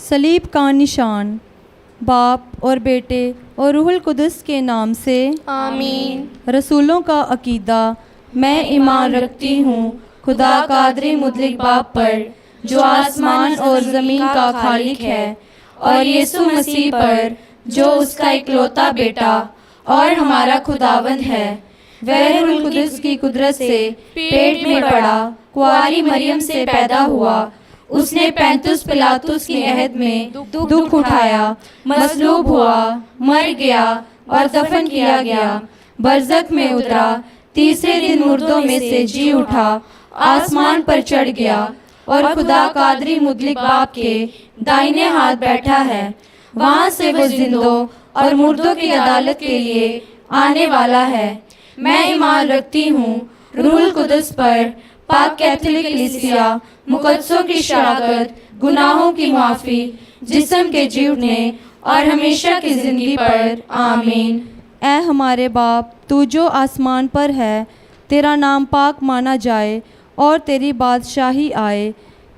सलीब का निशान। बाप और बेटे और रूहुल कुदस के नाम से आमीन। रसूलों का अकीदा। मैं ईमान रखती हूँ खुदा कादरी मुतलिक बाप पर, जो आसमान और ज़मीन का खालिक है, और यीशु मसीह पर, जो उसका इकलौता बेटा और हमारा खुदावंद है। वह रूहुल कुदस की कुदरत से पेट में पड़ा, कुंवारी मरियम से पैदा हुआ। उसने 35 पिलातुस के अहद में दुख उठाया, मसलूब हुआ, मर गया और दफन किया गया, बरज़ख में उतरा, तीसरे दिन मुर्दों में से जी उठा, आसमान पर चढ़ गया और खुदा कादरी मुतलिक बाप के दाहिने हाथ बैठा है। वहाँ से वो जिंदों और मुर्दों की अदालत के लिए आने वाला है। मैं ईमान रखती हूँ रूहुल कुदस पर, पाक कैथोलिक कलीसिया, मुकद्दसों की शराकत, गुनाहों की माफ़ी, जिस्म के जी उठने और हमेशा की ज़िंदगी पर। आमीन। ऐ हमारे बाप, तू जो आसमान पर है, तेरा नाम पाक माना जाए और तेरी बादशाही आए।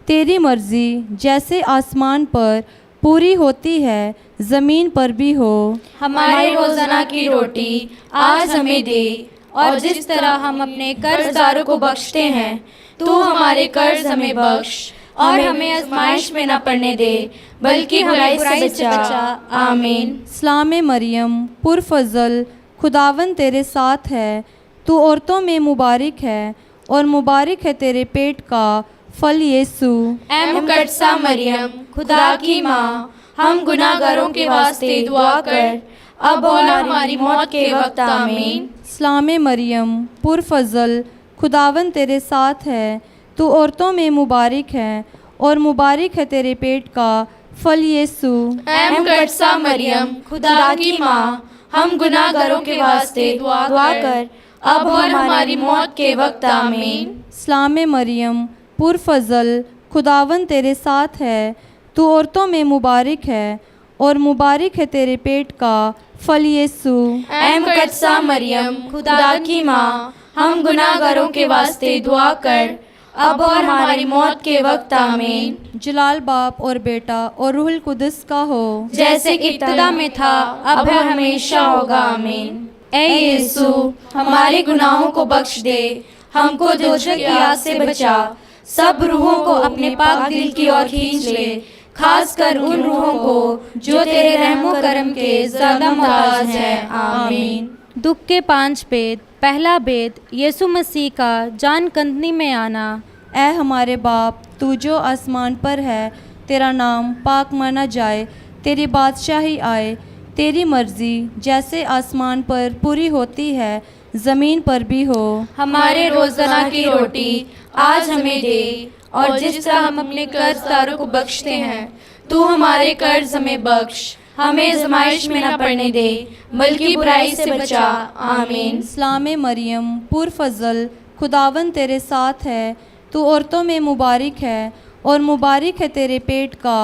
तेरी मर्ज़ी जैसे आसमान पर पूरी होती है, ज़मीन पर भी हो। हमारे रोज़ाना की रोटी आज हमें दे, और जिस तरह हम अपने कर्जदारों को बख्शते हैं, तू हमारे कर्ज हमें बख्श, और हमें आजमाइश में न पड़ने दे, बल्कि हमें बुराई से बचा। आमीन। सलाम मरियम, पुरफज़ल, खुदावन तेरे साथ है। तू औरतों में मुबारक है, और मुबारक है तेरे पेट का फल यीशु। ऐ मुकद्दसा मरियम, खुदा की माँ, हम गुनाहगारों के वास्ते दुआ कर, अब और हमारी मौत के वक्त। आमीन। सलाम मरियम, पुरफज़ल, खुदावन तेरे साथ है। तू औरतों में मुबारक है, और मुबारक है तेरे पेट का फल यीशु। ऐ मुकद्दसा मरियम, खुदा की माँ, हम गुनाहगारों के वास्ते दुआ कर, अब और हमारी मौत के वक्त। आमीन। सलाम मरियम, पुरफज़ल, खुदावन तेरे साथ है। तू औरतों में मुबारक है, और मुबारक है तेरे पेट का फल यीशु। ऐ मुकद्दसा मरियम, खुदा की माँ, हम गुनाहगारों के वास्ते दुआ कर, अब और हमारी मौत के वक्त। आमीन। जलाल बाप और बेटा और रूहुल कुदस का हो, जैसे कि इब्तिदा में था, अब और हमेशा होगा। आमीन। ऐ यीशु, हमारे गुनाहों को बख्श दे, हमको दोजख की आग से बचा, सब रूहों को अपने पाक दिल की ओर खींच ले, खासकर उन रूहों को जो तेरे रहमो करम के ज़्यादा मोहताज हैं। आमीन। दुख के 5 भेद। पहला भेद, यीशु मसीह का जान कंदनी में आना। ऐ हमारे बाप, तू जो आसमान पर है, तेरा नाम पाक माना जाए, तेरी बादशाही आए, तेरी मर्ज़ी जैसे आसमान पर पूरी होती है, ज़मीन पर भी हो। हमारे रोज़ाना की रोटी आज हमें दे, और जिस तरह हम अपने कर्जदारों को बख्शते हैं, तू हमारे कर्ज हमें बख्श, हमें आजमाइश में न पड़ने दे, बल्कि बुराई से बचा। आमीन। सलाम मरियम, पुरफज़ल, खुदावन तेरे साथ है। तू औरतों में मुबारक है, और मुबारक है तेरे पेट का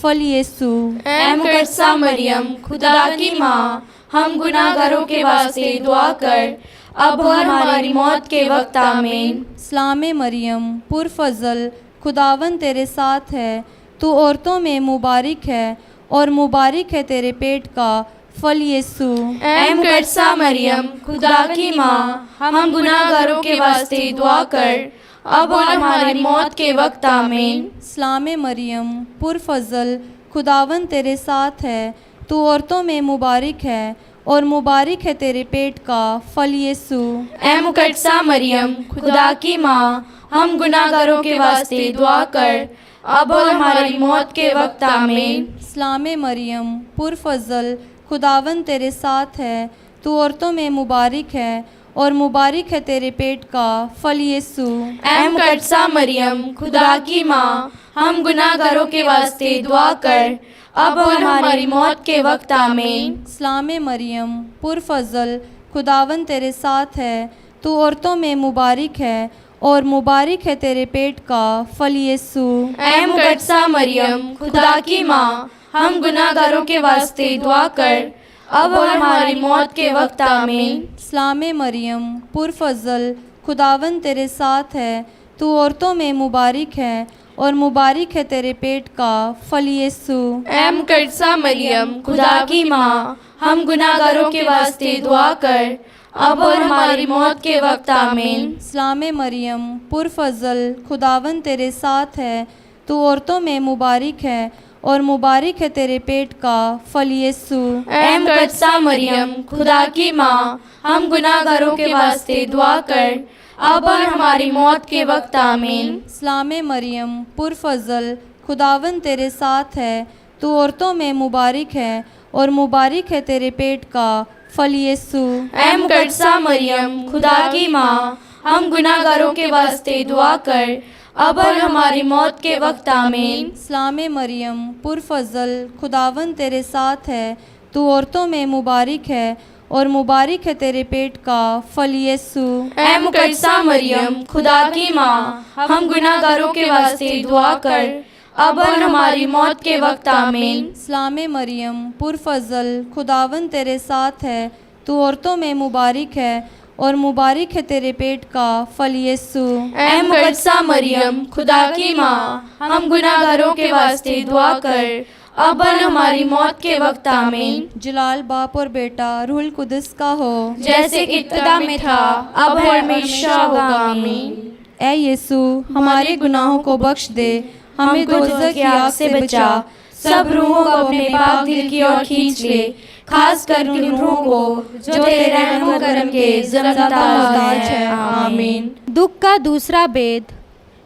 फल यीशु। ऐ मुकद्दसा मरियम, खुदा की माँ, हम गुनाहगारों के वास्ते दुआ कर, अब और हमारी मौत के वक्त। आमीन। सलाम मरियम, पुरफज़ल, खुदावन तेरे साथ है। तू औरतों में मुबारक है, और मुबारक है तेरे पेट का फल यीशु। ऐ मुकद्दसा मरियम, खुदा की माँ, हम गुनाहगारों के वास्ते दुआ कर, अब और हमारी मौत के वक्त। आमीन। सलाम मरियम, पुरफज़ल, खुदावन तेरे साथ है। तू औरतों में मुबारक है, और मुबारक है तेरे पेट का फल यीशु। ऐ मुकद्दसा मरियम, खुदा की माँ, हम गुनाहगारों के वास्ते दुआ कर, अब और हमारी मौत के वक्त। आमीन। सलाम मरियम, पुरफज़ल, खुदावन तेरे साथ है। तू औरतों में मुबारक है, और मुबारक है तेरे पेट का फल यीशु। ऐ मुकद्दसा मरियम, खुदा की माँ, हम गुनाहगारों के वास्ते दुआ कर, अब और हमारी मौत के वक्त। आमीन। सलाम मरियम, पुरफज़ल, खुदावन तेरे साथ है। तू औरतों में मुबारक है, और मुबारक है तेरे पेट का फल यीशु। ऐ मुकद्दसा मरियम, खुदा की माँ, हम गुनाहगारों के वास्ते दुआ कर, अब और हमारी मौत के वक्त। आमीन। सलाम मरियम, पुरफज़ल, खुदावन तेरे साथ है। तू औरतों में मुबारक है और मुबारक है तेरे पेट का फल यीशु। ऐ मुकद्दसा मरियम, खुदा की माँ, हम गुनाहगारों के वास्ते दुआ कर, अब और हमारी मौत के वक्त आमीन। सलाम मरियम, पुरफजल, खुदावन तेरे साथ है, तू औरतों में मुबारक है और मुबारक है तेरे पेट का फल यीशु। ऐ मुकद्दसा मरियम, खुदा की माँ, हम गुनाहगारों के वास्ते दुआ कर, अब और हमारी मौत के वक्त आमीन। सलाम मरियम, पुरफजल, खुदावन तेरे साथ है, तू औरतों में मुबारक है और मुबारक है तेरे पेट का फल यीशु। ऐ मुकद्दसा मरियम, खुदा की माँ, हम गुनाहगारों के वास्ते दुआ कर, अब और हमारी मौत के वक्त आमीन। सलाम मरियम, पुरफजल, खुदावन तेरे साथ है, तू औरतों में मुबारक है और मुबारक है तेरे पेट का फल यीशु। ऐ मुकद्दसा मरियम, खुदा की माँ, हम गुनाहगारों के वास्ते दुआ कर, अब और हमारी मौत के वक्त आमीन। सलाम मरियम, पुरफजल, खुदावन तेरे साथ है, तू औरतों में मुबारक है और मुबारक है तेरे पेट का फल यीशु। ऐ मुकद्दसा मरियम, खुदा की माँ, हम गुनाहगारों के वास्ते दुआ कर, अब और हमारी मौत के वक्त आमीन। जलाल बाप और बेटा रूहुल कुदस का हो, जैसे कि इब्तिदा में था, अब और हमेशा होगा आमीन। ऐ यीशु, हमारे गुनाहों को बख्श दे, हमें दोज़ख की आग से बचा, सब रूहों को अपने पाक दिल की ओर खींच ले, खास कर उन रूहों को जो तेरे रहम व करम के ज़्यादा मोहताज हैं। आमीन। दुख का दूसरा भेद,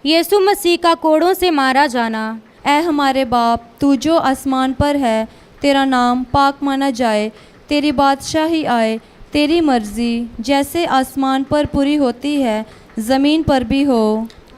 यीशु मसीह का कोड़ों से मारा जाना। ऐ हमारे बाप, तू जो आसमान पर है, तेरा नाम पाक माना जाए, तेरी बादशाही आए, तेरी मर्जी जैसे आसमान पर पूरी होती है ज़मीन पर भी हो।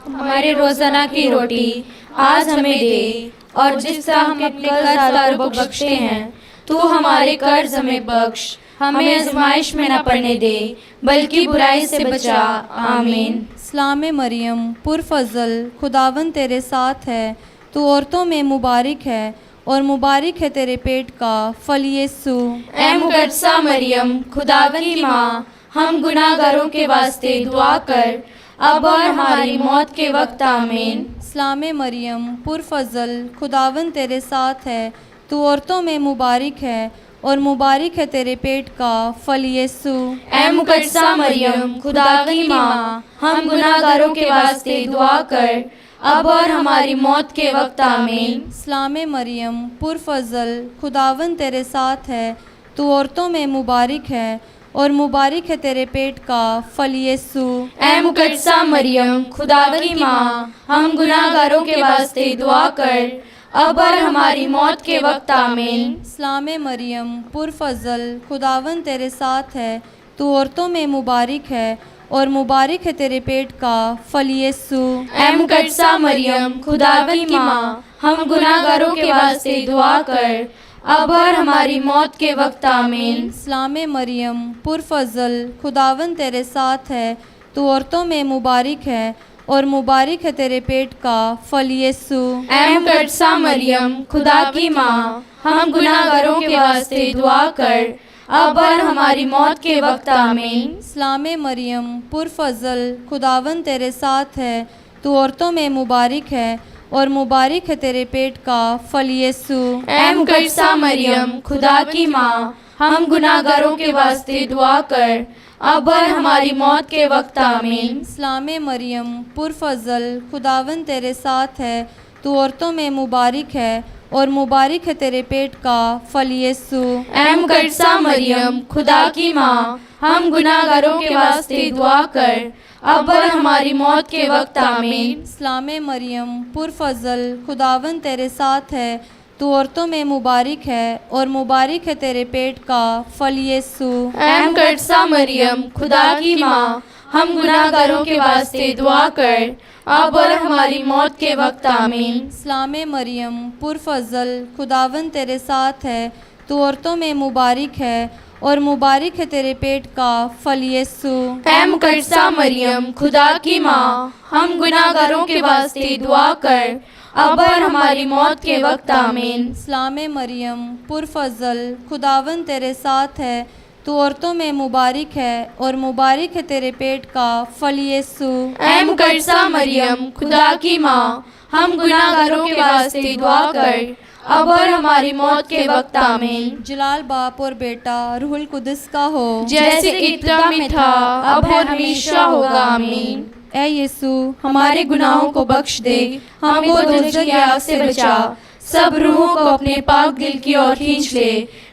हमारे रोज़ाना की रोटी आज हमें दे, और जिस तरह हम अपने कर्जदारों को बख्शते हैं, तू हमारे कर्ज हमें बख्श, हमें आज़माइश में न पड़ने दे, बल्कि बुराई से बचा। आमीन। सलाम मरियम, पुरफजल, खुदावन तेरे साथ है, तू औरतों में मुबारक है और मुबारक है तेरे पेट का फल यीशु। ऐ मुकद्दसा मरियम, खुदावन की माँ, हम गुनाहगारों के वास्ते दुआ कर, अब और हमारी मौत के वक्त आमीन। सलाम मरियम, पुरफजल, खुदावन तेरे साथ है, तू औरतों में मुबारक है और मुबारक है तेरे पेट का फल यीशु। ऐ मुकद्दसा मरियम, खुदा की माँ, हम गुनाहगारों के वास्ते दुआ कर, अब और हमारी मौत के वक्त आमीन। सलाम मरियम, पुरफजल, खुदावन तेरे साथ है, तू औरतों में मुबारक है और मुबारक है तेरे पेट का फल यीशु। ऐ मुकद्दसा मरियम, खुदा की माँ, हम गुनाहगारों के वास्ते दुआ कर, अब और हमारी मौत के वक्त आमीन। सलाम मरियम, पुरफजल, खुदावन तेरे साथ है, तू औरतों में मुबारक है और मुबारक है तेरे पेट का फल यीशु। ऐ मुकद्दसा मरियम, खुदा की माँ, हम गुनाहगारों के वास्ते दुआ कर, अब और हमारी मौत के वक्त आमीन। सलाम मरियम, पुरफजल, खुदावन तेरे साथ है, तू औरतों में मुबारक है और मुबारक है तेरे पेट का फल यीशु। ऐ मुकद्दसा मरियम, खुदा की माँ, हम गुनाहगारों के वास्ते दुआ कर, अब और हमारी मौत के वक्त आमीन। सलाम मरियम, पुरफजल, खुदावन तेरे साथ है, तू औरतों में मुबारक है और मुबारक है तेरे पेट का फल यीशु। ऐ मुकद्दसा मरियम, खुदा की माँ, हम गुनाहगारों के वास्ते दुआ कर, अब और हमारी मौत के वक्त आमीन। सलाम मरियम, पुरफजल, खुदावन तेरे साथ है, तू औरतों में मुबारक है और मुबारक है तेरे पेट का फल यीशु। ऐ मुकद्दसा मरियम, खुदा की माँ, हम गुनाहगारों के वास्ते दुआ कर, अब और हमारी मौत के वक्त आमीन। सलाम मरियम, पुरफजल, खुदावन तेरे साथ है, तू औरतों में मुबारक है और मुबारक है तेरे पेट का फल यीशु। ऐ मुकद्दसा मरियम, खुदा की माँ, हम गुनाहगारों के वास्ते दुआ कर, अब और हमारी मौत के वक्त आमीन। सलाम मरियम, पुरफजल, खुदावन तेरे साथ है, तू औरतों में मुबारक है और मुबारक है तेरे पेट का फल यीशु। ऐ मुकद्दसा मरियम, खुदा की माँ, हम गुनाहगारों के वास्ते दुआ कर, अब और हमारी मौत के वक्त आमीन। सलाम मरियम, पुरफजल, खुदावन तेरे साथ है, तू औरतों में मुबारक है और मुबारक है तेरे पेट का फल यीशु। ऐ मुकद्दसा मरियम, खुदा की माँ, हम गुनाहगारों के वास्ते दुआ कर, अब और हमारी मौत के वक्त आमीन। जलाल बाप और बेटा रूहुल कुदस का हो, जैसे इब्तिदा में था, अब और हमेशा होगा, आमीन। ऐ यीशु हमारे गुनाहों को बख्श दे, हमको दोज़ख की आग से बचा, सब रूहों को अपने पाक दिल की ओर खींच ले,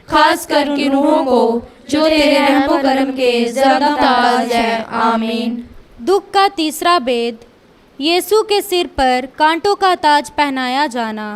खास कर उन रूहों को जो तेरे रहम करम के ज़्यादा मुहताज है, आमीन। दुख का तीसरा भेद, यीशु के सिर पर कांटों का ताज पहनाया जाना।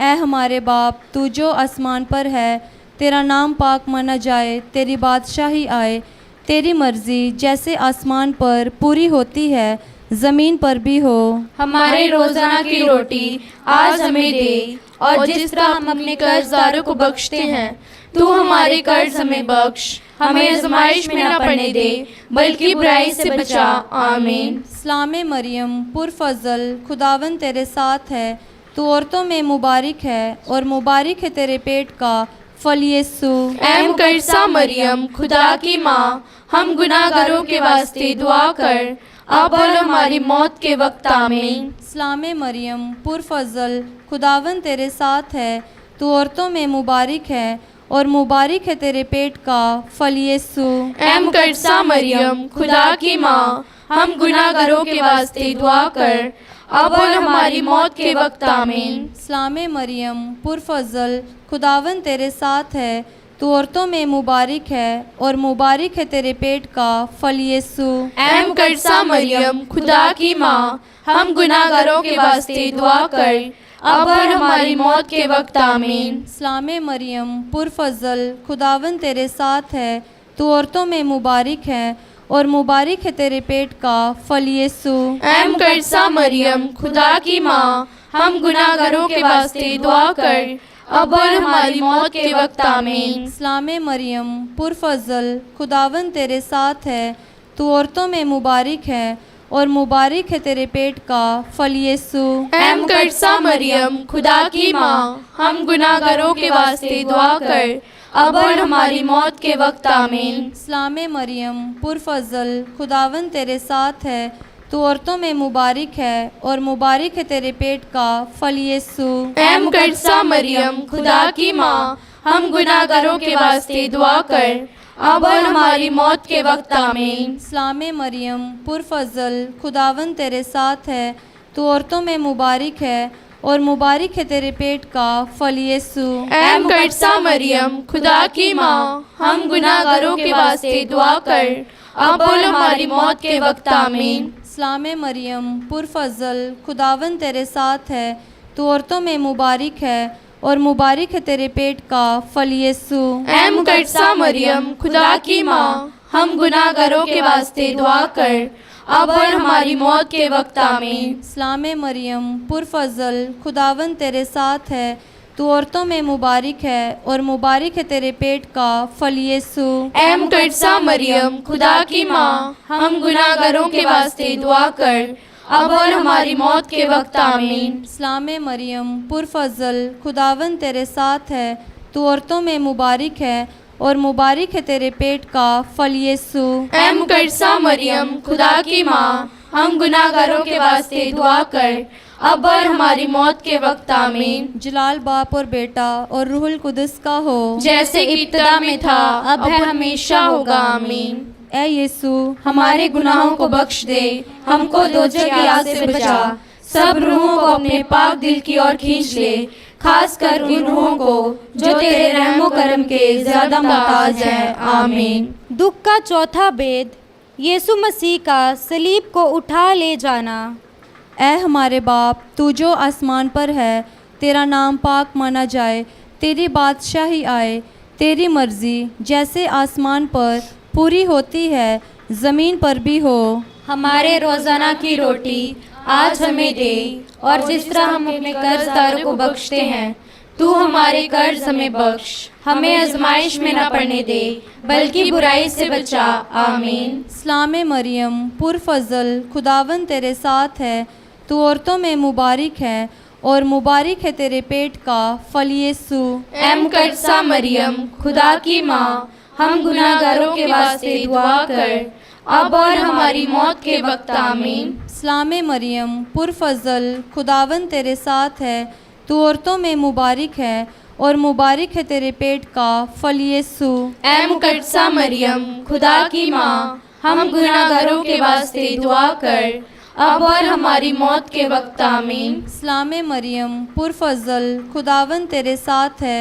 ऐ हमारे बाप तू जो आसमान पर है, तेरा नाम पाक माना जाए, तेरी बादशाही आए, तेरी मर्जी जैसे आसमान पर पूरी होती है ज़मीन पर भी हो। हमारे रोजाना की रोटी आज हमें दे, और जिस तरह हम अपने कर्जदारों को बख्शते हैं, तू हमारे कर्ज हमें बख्श, हमें आजमाइश में न पड़ने दे, बल्कि बुराई से बचा, आमीन। सलाम मरियम पुरफजल, खुदावन तेरे साथ है, तू औरतों में मुबारक है और मुबारक है तेरे पेट का फल यीशु। ऐ मुकद्दसा मरियम, खुदा की माँ, हम गुनाहगारों के वास्ते दुआ कर, अब और हमारी मौत के वक्त आमीन। सलाम मरियम पुरफजल, खुदावन तेरे साथ है, तू औरतों में मुबारक है और मुबारक है तेरे पेट का फल यीशु। ऐ मुकद्दसा मरियम, खुदा की माँ, हम गुनाहगारों के वास्ते दुआ कर, अब और हमारी मौत के वक्त आमीन। सलाम मरियम पुरफजल, खुदावन तेरे साथ है, तू औरतों में मुबारक है और मुबारक है तेरे पेट का फल यीशु। ऐ मुकद्दसा मरियम, खुदा की माँ, हम गुनाहगारों के वास्ते दुआ कर, अब और हमारी मौत के वक्त आमीन। सलाम मरियम पुरफजल, खुदावन तेरे साथ है, तू औरतों में मुबारक है और मुबारक है तेरे पेट का फल यीशु। ऐ मुकद्दसा मरियम, खुदा की माँ, हम गुनाहगारों के वास्ते दुआ कर, अब और हमारी मौत के वक्त आमीन। सलाम मरियम पुरफजल, खुदावन तेरे साथ है, तू औरतों में मुबारक है और मुबारक है तेरे पेट का फल यीशु। ऐ मुकद्दसा मरियम, खुदा की माँ, हम गुनाहगारों के वास्ते दुआ कर, अब और हमारी मौत के वक्त आमीन। सलाम मरियम पुरफजल, खुदावन तेरे साथ है, तू औरतों में मुबारक है और मुबारक है तेरे पेट का फल यीशु। ऐ मुकद्दसा मरियम, खुदा की माँ, हम गुनाहगारों के वास्ते दुआ कर, अब और हमारी मौत के वक्त आमीन। सलाम मरियम पुरफजल, खुदावन तेरे साथ है, तू औरतों में मुबारक है और मुबारक है तेरे पेट का फल यीशु। ऐ मुकद्दसा मरियम, खुदा की माँ, हम गुनाहगारों के वास्ते दुआ कर, अब और हमारी मौत के वक्त आमीन। सलाम मरियम पुरफजल, खुदावन तेरे साथ है, तू औरतों में मुबारक है और मुबारक है तेरे पेट का फल यीशु। ऐ मुकद्दसा मरियम, खुदा की माँ, हम गुनाहगारों के वास्ते दुआ कर, अब और हमारी मौत के वक्त आमीन। सलाम मरियम पुरफजल, खुदावन तेरे साथ है, तू औरतों में मुबारक है और मुबारक है तेरे पेट का फल यीशु। ऐ मुकद्दसा मरियम, खुदा की माँ, हम गुनाहगारों के वास्ते दुआ कर, अब और हमारी मौत के वक्त आमीन। सलाम मरियम पुरफजल, खुदावन तेरे साथ है, तू औरतों में मुबारक है और मुबारक है तेरे पेट का फल यीशु। ऐ मुकद्दसा मरियम, खुदा की माँ, हम गुनाहगारों के वास्ते दुआ कर, अब और हमारी मौत के वक्त आमीन। जलाल बाप और बेटा और रूहुल कुदस का हो, जैसे इब्तिदा में था, अब है हमेशा होगा, आमीन। ऐ यीशु हमारे गुनाहों को बख्श दे, हमको दोज़ख की आग से बचा, सब रूहों को अपने पाक दिल की ओर खींच ले, खास कर उन रूहों को जो तेरे रहमो करम के ज़्यादा मुहताज है, आमीन। दुख का चौथा भेद, यीशु मसीह का सलीब को उठा ले जाना। ऐ हमारे बाप तू जो आसमान पर है, तेरा नाम पाक माना जाए, तेरी बादशाही आए, तेरी मर्जी जैसे आसमान पर पूरी होती है ज़मीन पर भी हो। हमारे रोज़ाना की रोटी आज हमें दे, और जिस तरह हम अपने कर्जदारों को बख्शते हैं, तू हमारे कर्ज हमें बख्श, हमें आजमाइश में न पड़ने दे, बल्कि बुराई से बचा, आमीन। सलाम मरियम पुरफजल, खुदावन तेरे साथ है, तू औरतों में मुबारक है और मुबारक है तेरे पेट का फल यीशु। ऐ मुकद्दसा मरियम, खुदा की माँ, हम गुनाहगारों के वास्ते दुआ कर, अब और हमारी मौत के वक्त आमीन। सलाम मरियम पुरफज़ल, खुदावन तेरे साथ है, तू औरतों में मुबारक है और मुबारक है तेरे पेट का फल यीशु। ऐ मुकद्दसा मरियम, खुदा की माँ, हम गुनाहगारों के वास्ते दुआ कर, अब और हमारी मौत के वक्त आमीन। सलाम मरियम पुरफज़ल, खुदावन तेरे साथ है,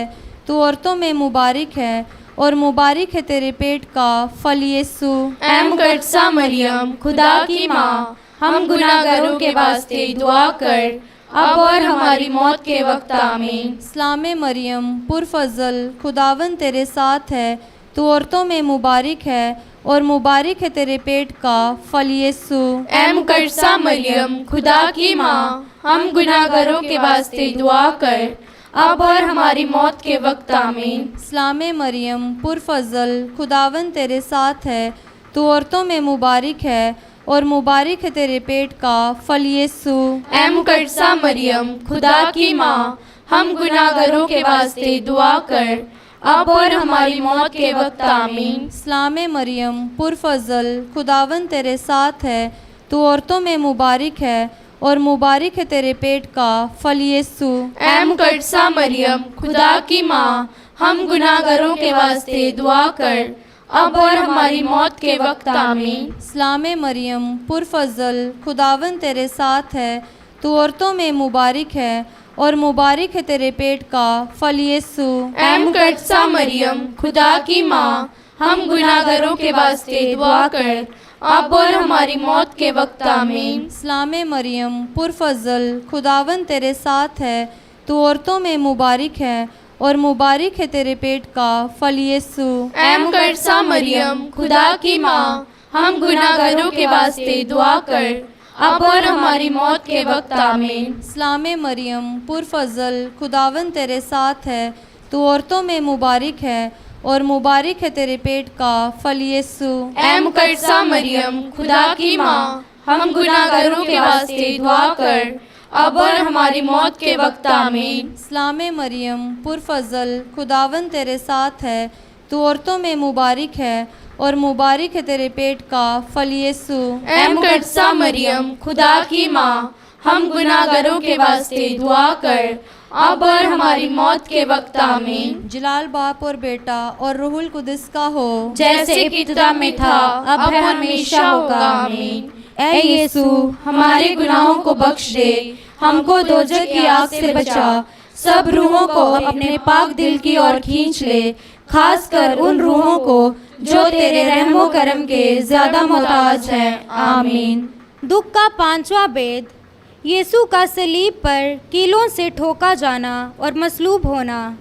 तू औरतों में मुबारक है और मुबारक है तेरे पेट का फल यीशु। ऐ मुकद्दसा मरियम, खुदा की माँ, हम गुनाहगारों के वास्ते दुआ कर, अब और हमारी मौत के वक्त आमीन। सलाम मरियम पुरफज़ल, खुदावन तेरे साथ है, तू औरतों में मुबारक है और मुबारक है तेरे पेट का फल यीशु। ऐ मुकद्दसा मरियम, खुदा की माँ, हम गुनाहगारों के वास्ते दुआ कर, अब और हमारी मौत के वक्त आमीन। सलाम मरियम पुरफज़ल, खुदावन तेरे साथ है, तू औरतों में मुबारक है और मुबारक है तेरे पेट का फल यीशु। ऐ मुकद्दसा मरियम, खुदा की माँ, हम गुनाहगारों के वास्ते दुआ कर, अब और हमारी मौत के वक्त आमीन। सलाम मरियम पुरफज़ल, खुदावन तेरे साथ है, तू औरतों में मुबारक है और मुबारक है तेरे पेट का फल यीशु। ऐ मुकद्दसा मरियम, खुदा की माँ, हम गुनाहगारों के वास्ते दुआ कर, अब और हमारी मौत के वक्त आमीन। सलाम मरियम पुरफज़ल, खुदावन तेरे साथ है, तू औरतों में मुबारक है और मुबारक है तेरे पेट का फल यीशु। ऐ मुकद्दसा मरियम, खुदा की माँ, हम गुनाहगारों के वास्ते दुआ कर, अब और हमारी मौत के वक्त आमीन। सलाम मरियम पुरफज़ल, खुदावन तेरे साथ है, तू औरतों में मुबारक है और मुबारक है तेरे पेट का फल यीशु। ऐ मुकद्दसा मरियम, खुदा की माँ, हम गुनाहगारों के वास्ते दुआ कर, अब और हमारी मौत के वक्त आमीन। सलाम मरियम पुरफज़ल, खुदावन तेरे साथ है, तू औरतों में मुबारक है और मुबारक है तेरे पेट का फल यीशु। ऐ मुकद्दसा मरियम, खुदा की माँ, हम गुनाहगारों के वास्ते दुआ कर, अब और हमारी मौत के वक्त आमीन। सलाम मरियम पुरफज़ल, खुदावन तेरे साथ है, तू औरतों में मुबारक है और मुबारक है तेरे पेट का फल यीशु। ऐ मुकद्दसा मरियम, खुदा की माँ, हम गुनाहगारों के वास्ते दुआ कर, अब और हमारी मौत के वक्त आमीन। जलाल बाप और बेटा और रूहुल कुदस का हो, जैसे कि इब्तिदा में था, अब हमेशा होगा, आमीन। ऐ यीशु हमारे गुनाहों को बख्श दे, हमको दोजख की आग से बचा, सब रूहों को अपने पाक दिल की ओर खींच ले, खास कर उन रूहों को जो तेरे रहमो करम के ज्यादा मोहताज हैं, आमीन। दुख का पांचवा भेद, यीशु का सलीब पर कीलों से ठोका जाना और मसलूब होना।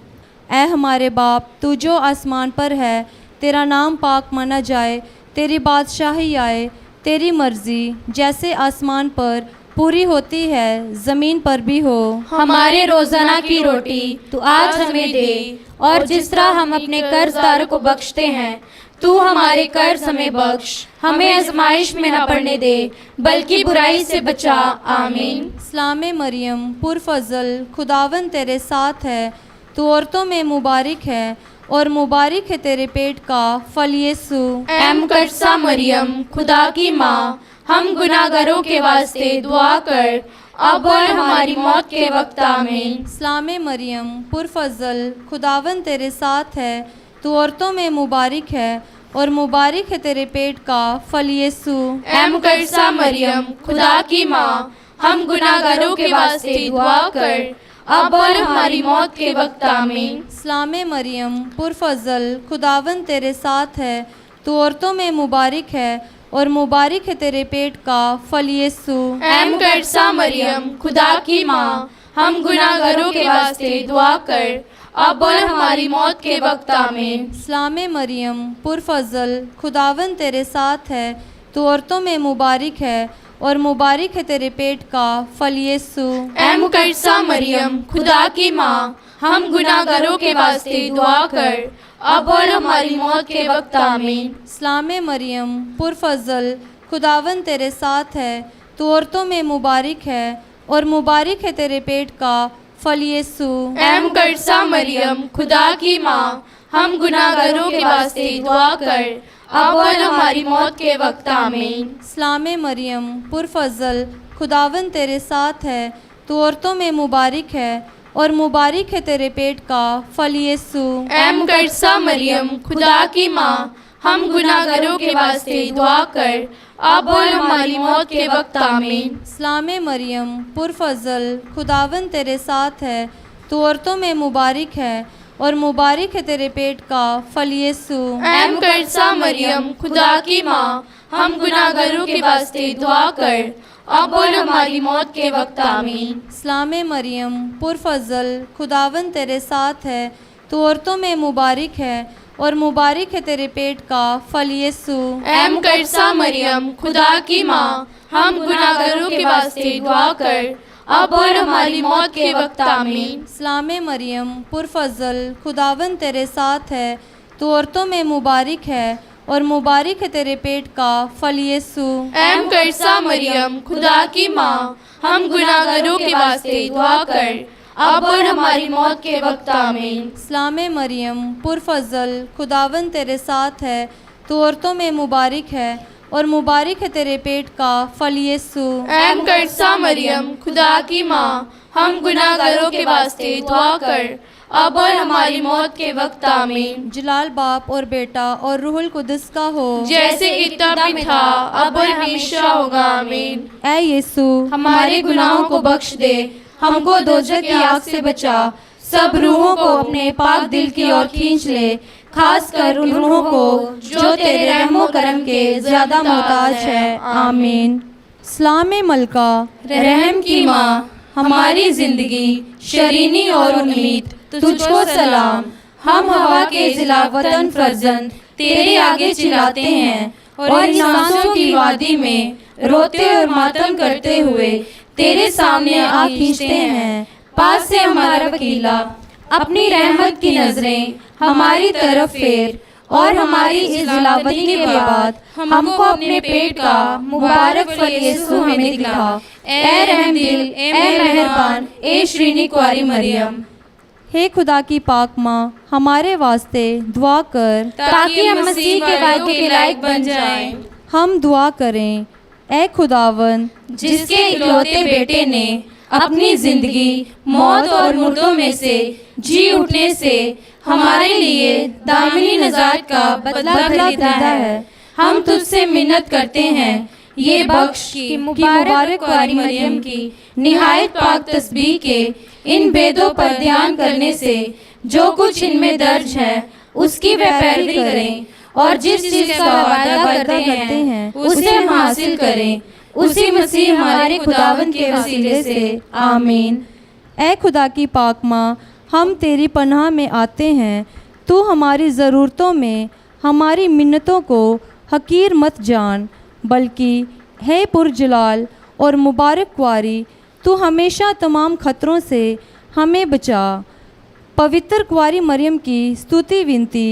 ऐ हमारे बाप, तू जो आसमान पर है, तेरा नाम पाक माना जाए, तेरी बादशाही आए, तेरी मर्जी जैसे आसमान पर पूरी होती है, ज़मीन पर भी हो। हमारे रोजाना की रोटी तू आज हमें दे, और जिस तरह हम अपने कर्जदारों को बख्शते हैं, तू हमारे कर्ज हमें बख्श, हमें आजमाइश में न पड़ने दे, बल्कि बुराई से बचा, आमीन। सलाम मरियम पुरफज़ल, खुदावन तेरे साथ है, तू औरतों में मुबारक है और मुबारक है तेरे पेट का फल यीशु। ऐ मुकद्दसा मरियम, खुदा की माँ, हम गुनाहगारों के वास्ते दुआ कर, अब और हमारी मौत के वक्त आमीन। सलाम मरियम पुरफज़ल, खुदावन तेरे साथ है, तू औरतों में मुबारक है और मुबारक है तेरे पेट का फल यीशु। ऐ मुकद्दसा मरियम, खुदा की माँ, हम गुनाहगारों के वास्ते दुआ कर, अब और हमारी मौत के वक्त आमीन। सलाम मरियम पुरफज़ल, खुदावन तेरे साथ है, तू औरतों में मुबारक है और मुबारक है तेरे पेट का फल यीशु। ऐ मुकद्दसा मरियम, खुदा की माँ, हम गुनाहगारों के वास्ते दुआ कर, अब और हमारी मौत के वक्त आमीन। सलाम मरियम पुरफज़ल, खुदावन तेरे साथ है, तू औरतों में मुबारक है और मुबारक है तेरे पेट का फल यीशु। ऐ मुकद्दसा मरियम, खुदा की माँ, हम गुनाहगारों के वास्ते दुआ कर, अब और हमारी मौत के वक्त आमीन। सलाम मरियम पुरफज़ल, खुदावन तेरे साथ है, तू औरतों में मुबारक है और मुबारक है तेरे पेट का फल यीशु। ऐ मुकद्दसा मरियम खुदा की माँ, हम गुनाहगारों के वास्ते दुआ कर, अब और हमारी मौत के वक्त आमीन। सलाम मरियम पुरफज़ल, खुदावन तेरे साथ है, तू औरतों में मुबारक है और मुबारक है तेरे पेट का फल यीशु। ऐ मुकद्दसा मरियम खुदा की माँ, हम गुनाहगारों के वास्ते दुआ कर, अब और हमारी मौत के वक्त आमीन। सलाम मरियम पुरफज़ल, खुदावन तेरे साथ है, तू औरतों में मुबारक है और मुबारक है तेरे पेट का फल यीशु। ऐ मुकद्दसा मरियम खुदा की माँ, हम गुनाहगारों के वास्ते दुआ कर, अब और हमारी मौत के वक्त आमीन। सलाम मरियम पुरफज़ल, खुदावन तेरे साथ है, तू औरतों में मुबारक है और मुबारक है तेरे पेट का फल यीशु। ऐ मुकद्दसा मरियम खुदा की माँ, हम गुनाहगारों के वास्ते दुआ कर, अब और हमारी मौत के वक्त आमीन। सलाम मरियम पुरफज़ल, खुदावन तेरे साथ है, तू औरतों में मुबारक है और मुबारक है तेरे पेट का फल यीशु। ऐ मुकद्दसा मरियम खुदा की माँ, हम गुनाहगारों के वास्ते दुआ कर, अब और हमारी मौत के वक्त आमीन। सलाम मरियम पुरफज़ल, खुदावन तेरे साथ है, तू औरतों में मुबारक है और मुबारक है तेरे पेट का फल यीशु। ऐ मुकद्दसा मरियम खुदा की माँ, हम गुनाहगारों के वास्ते दुआ कर, अब और हमारी मौत के वक्त आमीन। जलाल बाप और बेटा और रूहुल कुदस का हो, जैसे इब्तिदा में था, अब और हमेशा होगा आमीन। ऐ यीशु हमारे गुनाहों को बख्श दे, हमको दोजख की आग से बचा, सब रूहों को अपने पाक दिल की ओर खींच ले, खास कर उन रूहों को जो तेरे रहमो करम के ज्यादा मोहताज है। आमीन। सलाम मलका, रहम की माँ, हमारी जिंदगी शरीनी और उम्मीद, तुझको सलाम। हम हवा के जिला वतन फर्जंद तेरे आगे चिल्लाते हैं, और इन सांसों की वादी में रोते और मातम करते हुए तेरे सामने आ खींचते हैं। पास से हमारा वकीला, अपनी रहमत की नजरें हमारी तरफ फेर, और हमारी इस जिलावती के बाद हमको अपने पेट का मुबारक फल यीशु हमें दिखा। ए रहमदिल, ए मेहरबान, ए श्रीनी कुआरी मरियम। हे खुदा की पाक माँ, हमारे वास्ते दुआ कर, ताकि हम मसीह के वादों के लायक बन जाएं। हम दुआ करें। ए खुदावन, जिसके इकलौते बेटे ने अपनी जिंदगी मौत और मुर्दों में से जी उठने से हमारे लिए दामिनी नजात का बदला खरीदा है, हम तुझसे मिन्नत करते हैं, ये बख्श कि मुबारक कुआरी मरियम की निहायत पाक तस्बीह के इन भेदों पर ध्यान करने से जो कुछ इनमें दर्ज है उसकी वे पैरवी करें, और जिस चीज का वादा करते हैं उसे हम हासिल करें, उसी मसीह हमारे खुदावंद के वसीले से। आमीन। ए खुदा की पाक माँ, हम तेरी पनाह में आते हैं, तू हमारी ज़रूरतों में हमारी मिन्नतों को हकीर मत जान, बल्कि है पुरजलाल और मुबारक कुआरी, तू हमेशा तमाम खतरों से हमें बचा। पवित्र कुआरी मरियम की स्तुति विनती,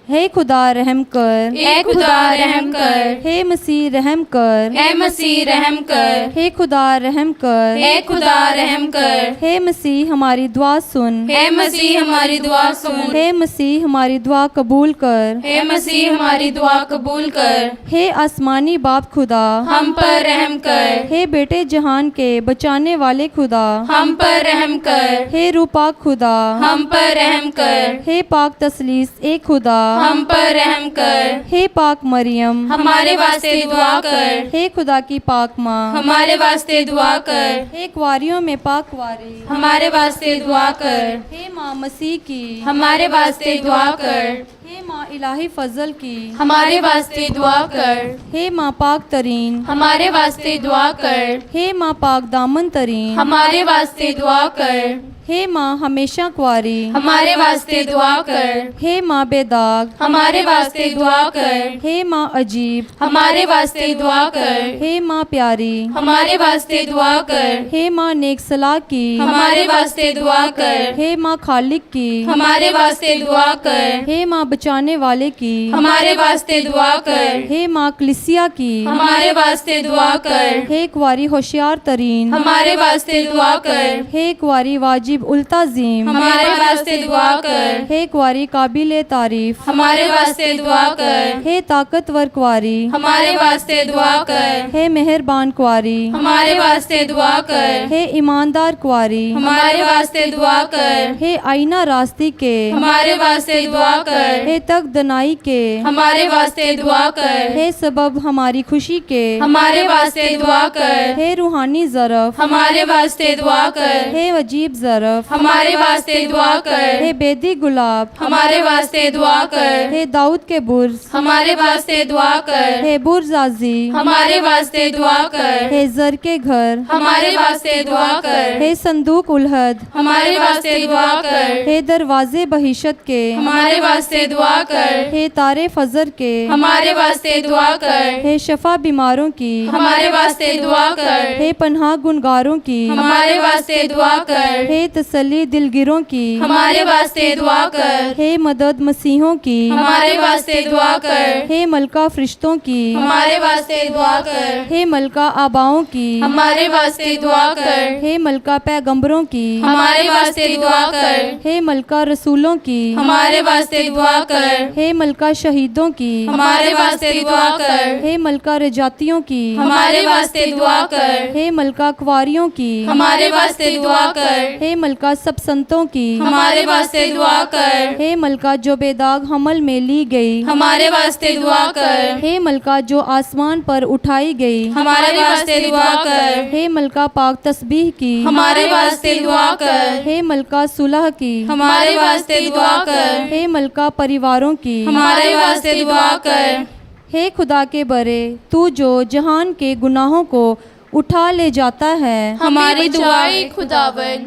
हे खुदा रहम कर, ए खुदा रहम कर, हे मसीह रहम कर, ए मसीह रहम कर, हे खुदा रहम कर, ए खुदा रहम कर, हे मसीह हमारी दुआ सुन, हे मसीह हमारी दुआ सुन, हे मसीह हमारी दुआ कबूल कर, हे मसीह हमारी दुआ कबूल कर, हे आसमानी बाप खुदा हम पर रहम कर, हे बेटे जहान के बचाने वाले खुदा हम पर रहम कर, हे रूपाक खुदा हम पर रहम कर, हे पाक तसलीस ए खुदा हम पर रहम कर, हे पाक मरियम हमारे वास्ते दुआ कर, हे खुदा की पाक माँ हमारे वास्ते दुआ कर, हे कुआरियों में पाक कुआरी हमारे वास्ते दुआ कर, हे माँ मसीह की हमारे वास्ते दुआ कर, हे माँ इलाही फजल की हमारे वास्ते दुआ कर, हे माँ पाक तरीन हमारे वास्ते दुआ कर, हे माँ पाक दामन तरीन हमारे वास्ते दुआ कर, हे माँ हमेशा कुआरी हमारे वास्ते दुआ कर, हे माँ बेदाग हमारे वास्ते दुआ कर, हे माँ अजीब हमारे वास्ते दुआ कर, हे माँ प्यारी हमारे वास्ते दुआ कर, हे माँ नेक सलाह की हमारे वास्ते दुआ कर, हे माँ खालिक की हमारे वास्ते दुआ कर, हे माँ बचाने वाले की हमारे वास्ते दुआ कर, हे माँ कलिसिया की हमारे वास्ते दुआ कर, हे कुआरी होशियार तरीन हमारे वास्ते दुआ कर, हे कुआरी वाजिब वाजिब उल्ताजीम हमारे वास्ते दुआ कर। हे क्वारी काबिल तारीफ हमारे वास्ते दुआ कर। हे ताकतवर क्वारी हमारे वास्ते दुआ कर। हे मेहरबान क्वारी हमारे वास्ते दुआ कर। हे ईमानदार क्वारी हमारे वास्ते दुआ कर। हे आईना रास्ती के हमारे वास्ते दुआ कर। हे तक दनाई के हमारे वास्ते दुआ कर। हे सबब हमारी खुशी के हमारे वास्ते दुआ कर। हे रूहानी ज़रफ़ हमारे वास्ते दुआ कर। हे वजीब ज़रफ़ हमारे वास्ते दुआ कर। हे बेदी गुलाब हमारे वास्ते दुआ कर। हे दाऊद के बुर्ज हमारे वास्ते दुआ कर। हे बुर्ज आजी हमारे वास्ते दुआ कर। हे जर के घर हमारे वास्ते दुआ कर। हे संदूक उलहद हमारे वास्ते दुआ कर। हे दरवाजे बहिशत के हमारे वास्ते दुआ कर। हे तारे फजर के हमारे वास्ते दुआ कर। हे शफा बीमारों की हमारे वास्ते दुआ कर। हे पन्हा गुनगारों की हमारे वास्ते दुआ कर। हे तसल्ली दिलगिरों की हमारे वास्ते दुआ कर। हे मदद मसीहों की हमारे वास्ते दुआ कर। हे मलका फरिश्तों की हमारे वास्ते दुआ कर। हे मलका आबाओं की हमारे वास्ते दुआ कर। हे मलका पैगंबरों की हमारे वास्ते दुआ कर। हे मलका रसूलों की हमारे वास्ते दुआ कर। हे मलका शहीदों की हमारे वास्ते दुआ कर। हे मलका रजातियों की हमारे वास्ते दुआ कर। हे मलका क्वारियों की हमारे वास्ते दुआ कर। हे मलका सब संतों की हमारे वास्ते दुआ कर। हे मलका जो बेदाग हमल में ली गई हमारे वास्ते दुआ कर। हे मलका जो आसमान पर उठाई गई हमारे वास्ते दुआ कर। हे मलका पाक तस्बीह की हमारे वास्ते दुआ कर। हे मलका सुलह की हमारे वास्ते दुआ कर। हे मलका परिवारों की हमारे वास्ते दुआ कर। हे खुदा के बरे तू जो जहान के गुनाहों को उठा ले जाता है हमारी दुआएं खुदावन।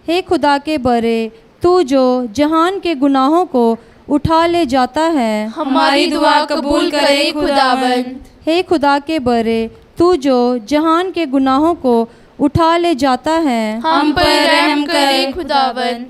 हे खुदा के बरे तू जो जहान के गुनाहों को उठा ले जाता है हमारी दुआ कबूल करे खुदावन। हे खुदा के बरे तू जो जहान के गुनाहों को उठा ले जाता है हम पर रहम करे खुदावन।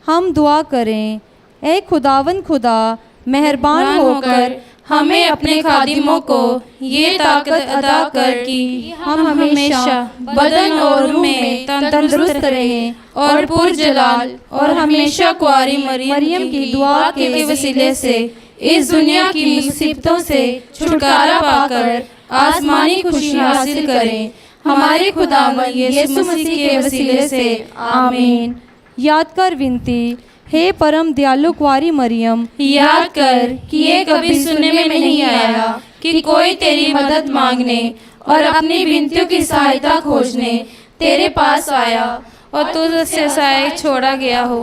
हम दुआ करें। ए खुदावन खुदा मेहरबान होकर हमें अपने खादिमों को ये ताकत अदा कर कि हम हमेशा बदन और रूह में तंदुरुस्त रहें और पुरजलाल और हमेशा कुआरी मरियम की दुआ के वसीले से इस दुनिया की मुसीबतों से छुटकारा पाकर आसमानी खुशी हासिल करें। हमारे खुदावन यीशु मसीह के वसीले से आमीन। याद कर विनती। हे परम दयालु कुआरी मरियम याद कर कि ये कभी सुनने में नहीं आया कि कोई तेरी मदद मांगने और अपनी विनतियों की सहायता खोजने तेरे पास आया और तुझसे सहायक छोड़ा गया हो।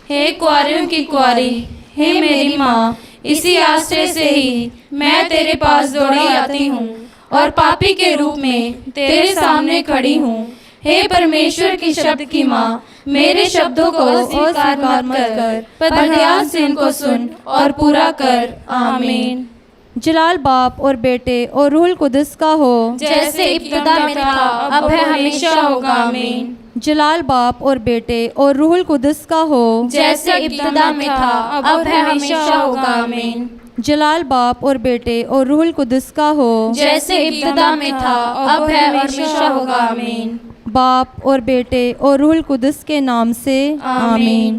हे कुआरियों की कुआरी, हे मेरी माँ, इसी आश्रय से ही मैं तेरे पास दौड़ी आती हूँ और पापी के रूप में तेरे सामने खड़ी हूँ। हे परमेश्वर की शब्द की माँ, मेरे शब्दों को अस्वीकार मत कर, पर ध्यान से उनको सुन और पूरा कर। आमीन। जलाल बाप और बेटे और रूहुल कुदस का हो जैसे इब्तिदा में था अब है हमेशा होगा। आमीन। जलाल बाप और बेटे और रूहुल कुदस का हो जैसे इब्तिदा में था अब है हमेशा होगा। आमीन। जलाल बाप और बेटे और रूहुल कुदस का हो जैसे इब्तिदा में था अब है हमेशा होगा। आमीन। बाप और बेटे और रूहुल कुदस के नाम से आमीन।